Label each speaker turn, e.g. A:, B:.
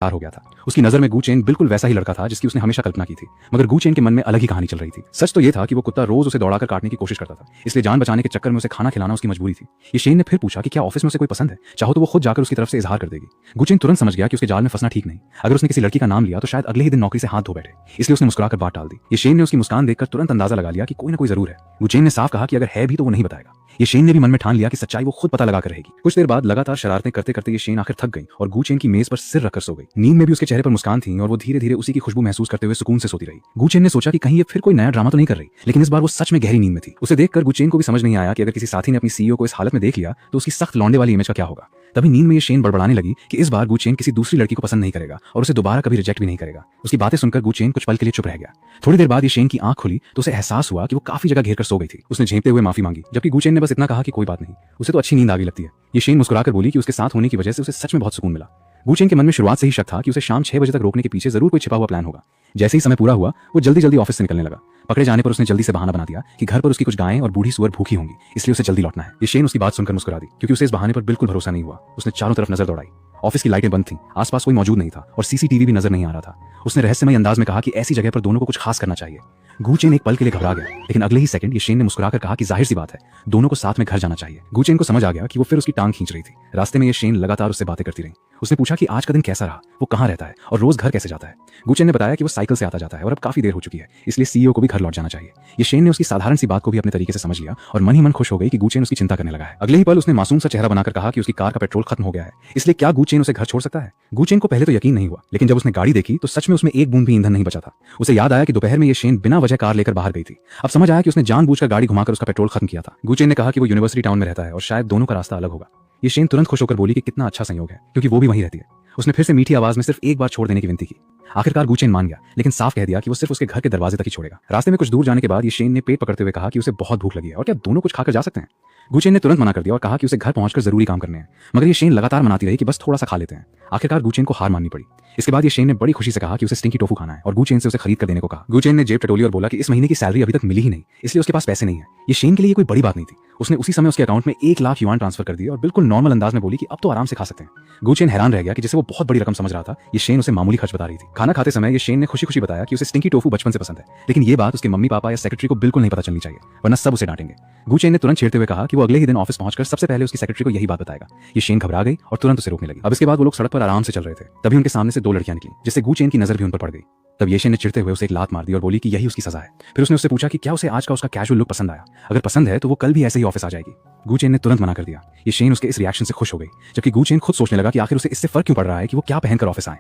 A: हो गया था। उसकी नजर में गू चेन बिल्कुल वैसा ही लड़का था जिसकी उसने हमेशा कल्पना की थी, मगर गू चेन के मन में अलग ही कहानी चल रही थी। सच तो यह था कि वो कुत्ता रोज उसे दौड़ाकर काटने की कोशिश करता था, इसलिए जान बचाने के चक्कर में उसे खाना खिलाना उसकी मजबूरी थी। ये शेन ने फिर पूछा कि क्या ऑफिस में उसे कोई पसंद है, चाहो तो वो खुद जाकर उसकी तरफ से इजहार कर देगी। गू चेन तुरंत समझ गया कि उसके जाल में फंसना ठीक नहीं। अगर उसने किसी लड़की का नाम लिया तो शायद अगले ही दिन नौकरी से हाथ धो बैठे, इसलिए उसने मुस्कुराकर बात टाल दी। ये शेन ने उसकी मुस्कान देखकर तुरंत अंदाजा लगा लिया कि कोई ना कोई जरूर है। गू चेन ने साफ कहा कि अगर है भी तो वो नहीं बताएगा। ये शेन ने भी मन में ठान लिया कि सच्चाई वो खुद पता लगा कर रहेगी। कुछ देर बाद लगातार शरारतें करते करते ये शेन आखिर थक गई और गू चेन की मेज पर सिर रखकर सो गई। नींद में भी उसके चेहरे पर मुस्कान थी और वो धीरे धीरे उसी की खुशबू महसूस करते हुए सुकून से सोती रही। गू चेन ने सोचा कि कहीं ये फिर कोई नया ड्रामा तो नहीं कर रही, लेकिन इस बार वो सच में गहरी नींद में थी। उसे देखकर गू चेन को भी समझ नहीं आया कि अगर किसी साथी ने अपनी सीईओ को इस हालत में देख लिया तो उसकी सख्त लौंडे वाली इमेज का क्या होगा। तभी नींद में ये शेन बड़बड़ाने लगी कि इस बार गू चेन किसी दूसरी लड़की को पसंद नहीं करेगा और उसे दोबारा कभी रिजेक्ट भी नहीं करेगा। उसकी बातें सुनकर गू चेन कुछ पल के लिए चुप रह गया। थोड़ी देर बाद ये शेन की आंख खुली तो उसे एहसास हुआ कि वो काफी जगह घेर कर सो गई थी। उसने झेंपते हुए माफी मांगी, जबकि गू चेन ने बस इतना कहा कि कोई बात नहीं, उसे तो अच्छी नींद आ गई लगती है। ये शेन मुस्कुराकर बोली कि उसके साथ होने की वजह से उसे सच में बहुत सुकून मिला। गू चेन के मन में शुरुआत से ही शक था कि उसे शाम 6 बजे तक रोकने के पीछे जरूर कोई छिपा हुआ प्लान होगा। जैसे ही समय पूरा हुआ वो जल्दी जल्दी ऑफिस से निकलने लगा। पकड़े जाने पर उसने जल्दी से बहाना बना दिया कि घर पर उसकी कुछ गायें और बूढ़ी सुअर भूखी होंगी, इसलिए उसे जल्दी लौटना है। ये शेन उसकी बात सुनकर मुस्कुरा दी, क्योंकि उसे इस बहाने पर बिल्कुल भरोसा नहीं हुआ। उसने चारों तरफ नजर दौड़ाई। ऑफिस की लाइटें बंद थीं, आसपास कोई मौजूद नहीं था और सीसीटीवी भी नजर नहीं आ रहा था। उसने रहस्यमय अंदाज में कहा कि ऐसी जगह पर दोनों को कुछ खास करना चाहिए। गू चेन एक पल के लिए घबरा गया, लेकिन अगले ही सेकंड ये शेन ने मुस्कुराकर कहा कि जाहिर सी बात है, दोनों को साथ में घर जाना चाहिए। गू चेन को समझ आ गया कि वो फिर उसकी टांग खींच रही थी। रास्ते में ये शेन लगातार उससे बातें करती रही। उसने पूछा कि आज का दिन कैसा रहा, वो कहाँ रहता है और रोज घर कैसे जाता है। गू चेन ने बताया कि वो साइकिल से आता जाता है और अब काफी देर हो चुकी है, इसलिए सीईओ को भी घर लौट जाना चाहिए। ये शेन ने उसकी साधारण सी बात को भी अपने तरीके से समझ लिया और मन ही मन खुश हो गई कि गू चेन उसकी चिंता करने लगा है। अगले ही पल उसने मासूम सा चेहरा बनाकर कहा कि उसकी कार का पेट्रोल खत्म हो गया है, इसलिए क्या गू चेन उसे घर छोड़ सकता है। गू चेन को पहले तो यकीन नहीं हुआ, लेकिन जब उसने गाड़ी देखी तो सच में उसमें एक बूंद भी ईंधन नहीं बचा था। उसे याद आया कि दोपहर में ये शेन बिना वजह कार लेकर बाहर गई थी। अब समझ आया कि उसने जानबूझकर गाड़ी घुमाकर उसका पेट्रोल खत्म किया था। गू चेन ने कहा कि वो यूनिवर्सिटी टाउन में रहता है और शायद दोनों का रास्ता अलग होगा। ये शेन तुरंत खुश होकर बोली कि कितना अच्छा संयोग है, क्योंकि वो भी वहीं रहती है। उसने फिर से मीठी आवाज में सिर्फ एक बार छोड़ देने की विनती की। आखिरकार गू चेन मान गया, लेकिन साफ कह दिया कि वो सिर्फ उसके घर के दरवाजे तक ही छोड़ेगा। रास्ते में कुछ दूर जाने के बाद ये शेन ने पेट पकड़ते हुए कहा कि उसे बहुत भूख लगी है और क्या दोनों कुछ खाकर जा सकते हैं। गू चेन ने तुरंत मना कर दिया और कहा कि उसे घर पहुंचकर जरूरी काम करने हैं, मगर ये शेन लगातार मनाती रही कि बस थोड़ा सा खा लेते हैं। आखिरकार गू चेन को हार माननी पड़ी। इसके बाद ये शेन ने बड़ी खुशी से कहा कि उसे स्टिंकी टोफू खाना है और गू चेन से उसे खरीद कर देने को कहा। गू चेन ने जेब टटोली और बोला कि इस महीने की सैलरी अभी तक मिली ही नहीं, इसलिए उसके पास पैसे नहीं है। ये शेन के लिए कोई बड़ी बात नहीं थी। उसने उसी समय उसके अकाउंट में 1 लाख युआन ट्रांसफर कर दिए और बिल्कुल नॉर्मल अंदाज में बोली कि अब तो आराम से खा सकते हैं। गू चेन हैरान रह गया कि जिसे वो बहुत बड़ी रकम समझ रहा था, ये शेन उसे मामूली खर्च बता रही थी। खाना खाते समय ये शेन ने खुशी खुशी बताया कि उसे स्टिंकी टोफू बचपन से पसंद है, लेकिन ये बात उसके मम्मी पापा या सेक्रेटरी को बिल्कुल नहीं पता चलनी चाहिए, वरना सब उसे डांटेंगे। गू चेन ने तुरंत छेड़ते हुए कहा कि वो अगले ही दिन ऑफिस पहुंचकर सबसे पहले उसकी सेक्रेटरी को यही बात बताएगा। ये शेन घबरा गई और तुरंत उसे रोकने लगी। अब इसके बाद वो लोग सड़क पर आराम से चल रहे थे, तभी उनके सामने से 2 लड़कियां निकली, जिससे गू चेन की नजर भी उन पर पड़ गई। तब ये शेन ने चिढ़ते हुए उसे एक लात मार दी और बोली कि यही उसकी सजा है। फिर उसने उससे पूछा कि क्या उसे आज का उसका कैजुअल लुक पसंद आया, अगर पसंद है तो वो कल भी ऐसे ही ऑफिस आ जाएगी। गू चेन ने तुरंत मना कर दिया। ये शेन उसके इस रिएक्शन से खुश हो गई, जबकि गू चेन खुद सोचने लगा कि आखिर उसे इससे फर्क क्यों पड़ रहा है कि वो क्या पहनकर ऑफिस आए।